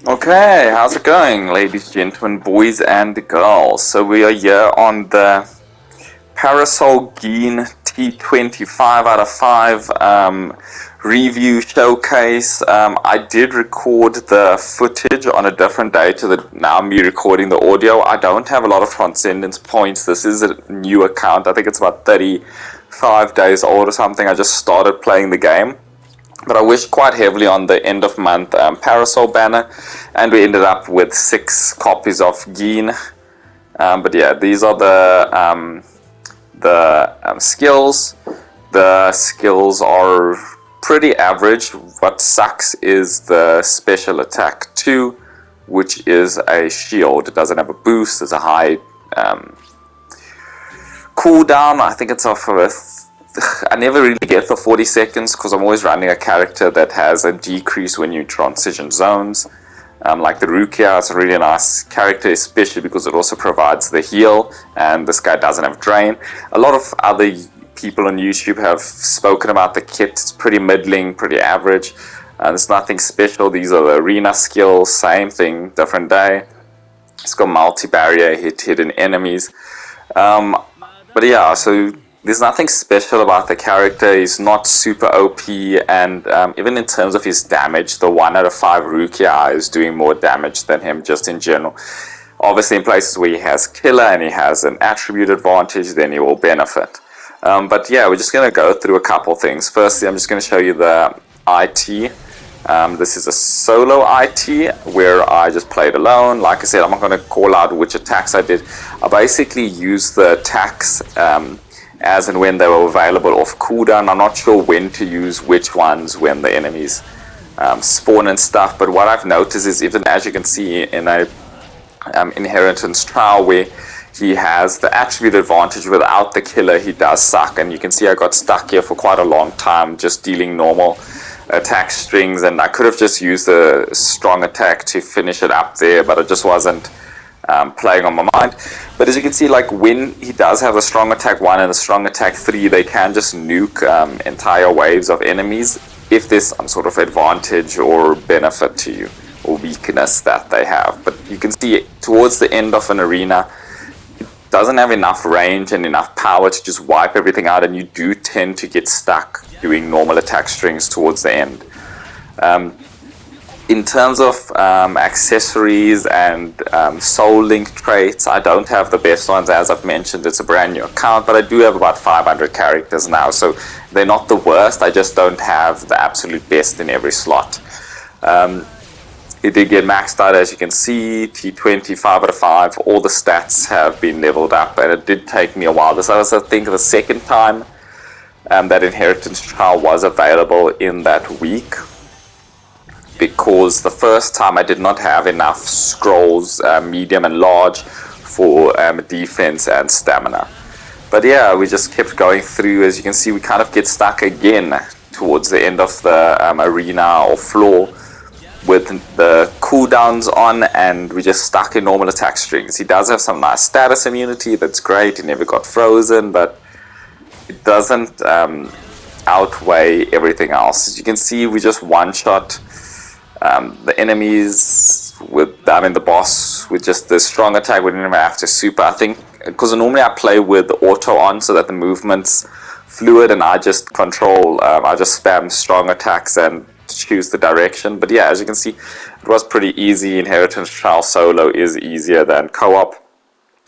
Okay, how's it going, ladies, gentlemen, boys, and girls? So we are here on the Parasol Gin T20 5 out of 5 review showcase. I did record the footage on a different day to the now me recording the audio. I don't have a lot of transcendence points. This is a new account. I think it's about 35 days old or something. I just started playing the game. But I wished quite heavily on the end of month Parasol banner, and we ended up with 6 copies of Gin. But yeah, these are the skills. The skills are pretty average. What sucks is the special attack 2, which is a shield. It doesn't have a boost. There's a high cooldown. I think it's off of I never really get the 40 seconds because I'm always running a character that has a decrease when you transition zones. Like the Rukia, it's a really nice character, especially because it also provides the heal, and this guy doesn't have drain. A lot of other people on YouTube have spoken about the kit. It's pretty middling, pretty average. There's nothing special. These are the arena skills, same thing, different day. It's got multi-barrier, hidden enemies. But yeah, so there's nothing special about the character. He's not super OP, and even in terms of his damage, the 1 out of 5 Rukia is doing more damage than him just in general. Obviously in places where he has killer and he has an attribute advantage, then he will benefit. But yeah, we're just going to go through a couple things. Firstly, I'm just going to show you the IT. This is a solo IT where I just played alone. Like I said, I'm not going to call out which attacks I did. I basically used the attacks as and when they were available off cooldown. I'm not sure when to use which ones when the enemies spawn and stuff, but what I've noticed is, even as you can see in a inheritance trial where he has the attribute advantage without the killer, he does suck. And you can see I got stuck here for quite a long time just dealing normal attack strings, and I could have just used a strong attack to finish it up there, but it just wasn't playing on my mind. But as you can see, like when he does have a strong attack 1 and a strong attack 3, they can just nuke entire waves of enemies if there's some sort of advantage or benefit to you, or weakness that they have. But you can see towards the end of an arena, it doesn't have enough range and enough power to just wipe everything out, and you do tend to get stuck doing normal attack strings towards the end. In terms of accessories and soul link traits, I don't have the best ones. As I've mentioned, it's a brand new account, but I do have about 500 characters now, so they're not the worst. I just don't have the absolute best in every slot. It did get maxed out, as you can see, T20 5 out of 5. All the stats have been leveled up, and it did take me a while. This was, I think, the second time that inheritance trial was available in that week, because the first time I did not have enough scrolls, medium and large, for defense and stamina. But yeah, we just kept going through. As you can see, we kind of get stuck again towards the end of the arena or floor with the cooldowns on, and we just stuck in normal attack strings. He does have some nice status immunity, that's great. He never got frozen, but it doesn't outweigh everything else. As you can see, we just one-shot the enemies with, the boss with just the strong attack. We didn't even have to super, I think, because normally I play with the auto on so that the movement's fluid, and I just control, I just spam strong attacks and choose the direction. But yeah, as you can see, it was pretty easy. Inheritance trial solo is easier than co-op,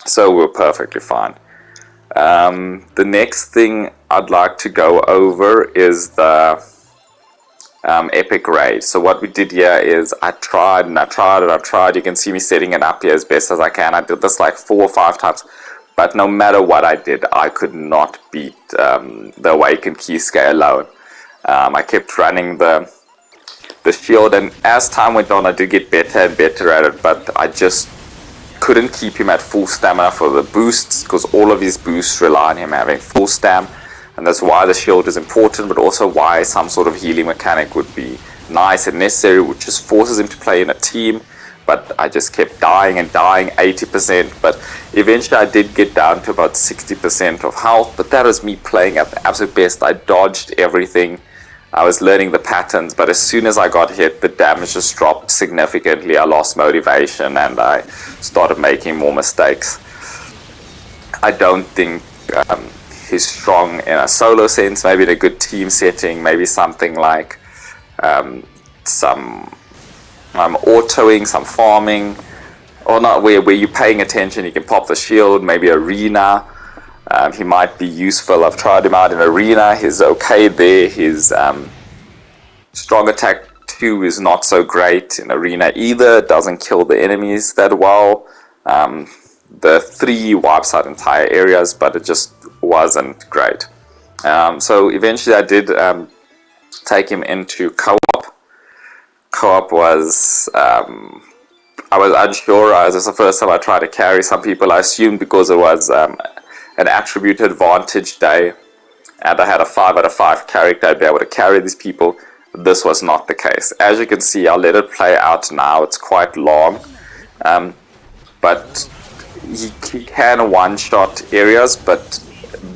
so we're perfectly fine. The next thing I'd like to go over is the epic raid. So what we did here is I tried. You can see me setting it up here as best as I can. I did this like 4 or 5 times, but no matter what I did, I could not beat the awakened Kisuke alone. I kept running the shield, and as time went on, I did get better and better at it, but I just couldn't keep him at full stamina for the boosts, because all of his boosts rely on him having full stam. And that's why the shield is important, but also why some sort of healing mechanic would be nice and necessary, which just forces him to play in a team. But I just kept dying and dying, 80%, but eventually I did get down to about 60% of health, but that was me playing at the absolute best. I dodged everything. I was learning the patterns, but as soon as I got hit, the damage just dropped significantly. I lost motivation and I started making more mistakes. I don't think he's strong in a solo sense. Maybe in a good team setting, maybe something like some autoing, some farming, or not, where you're paying attention. You can pop the shield, maybe arena. He might be useful. I've tried him out in arena. He's okay there. His strong attack 2 is not so great in arena either. It doesn't kill the enemies that well. The 3 wipes out entire areas, but it just wasn't great. So eventually I did take him into co-op. Co-op was... I was unsure. This was the first time I tried to carry some people. I assumed because it was an attribute advantage day and I had a 5 out of 5 character, I'd be able to carry these people. This was not the case. As you can see, I'll let it play out now. It's quite long. But he can one-shot areas, but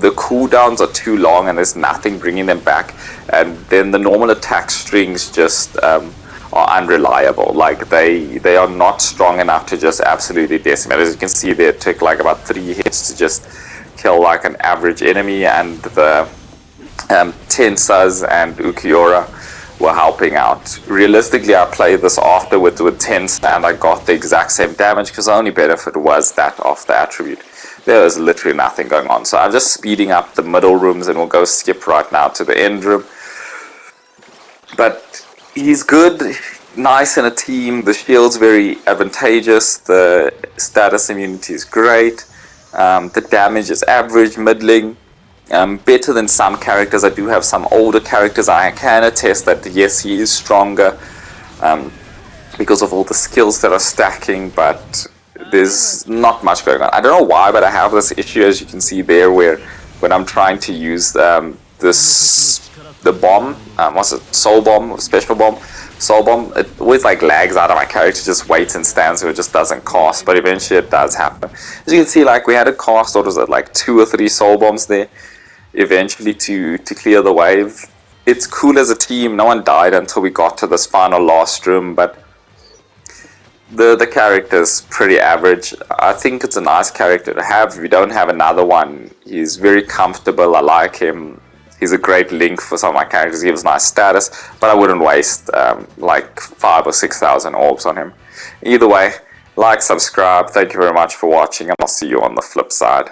the cooldowns are too long and there's nothing bringing them back. And then the normal attack strings just... are unreliable. Like they are not strong enough to just absolutely decimate. As you can see there, it took like about 3 hits to just kill like an average enemy, and the Tensas and Ukiora were helping out. Realistically, I played this after with Tensa and I got the exact same damage because the only benefit was that of the attribute. There was literally nothing going on. So I'm just speeding up the middle rooms and we'll go skip right now to the end room. But he's good, nice in a team. The shield's very advantageous. The status immunity is great. The damage is average, middling. Better than some characters. I do have some older characters. I can attest that yes, he is stronger because of all the skills that are stacking, but there's not much going on. I don't know why, but I have this issue, as you can see there, where when I'm trying to use the bomb, what's it, soul bomb, special bomb, soul bomb, it always like lags out of my character, just waits and stands, so it just doesn't cast, but eventually it does happen. As you can see, like we had to cast, what was it, like 2 or 3 soul bombs there, eventually to clear the wave. It's cool as a team. No one died until we got to this final last room, but the character's pretty average. I think it's a nice character to have. If you don't have another one, he's very comfortable. I like him. He's a great link for some of my characters. He gives nice status, but I wouldn't waste like 5,000 or 6,000 orbs on him. Either way, like, subscribe. Thank you very much for watching, and I'll see you on the flip side.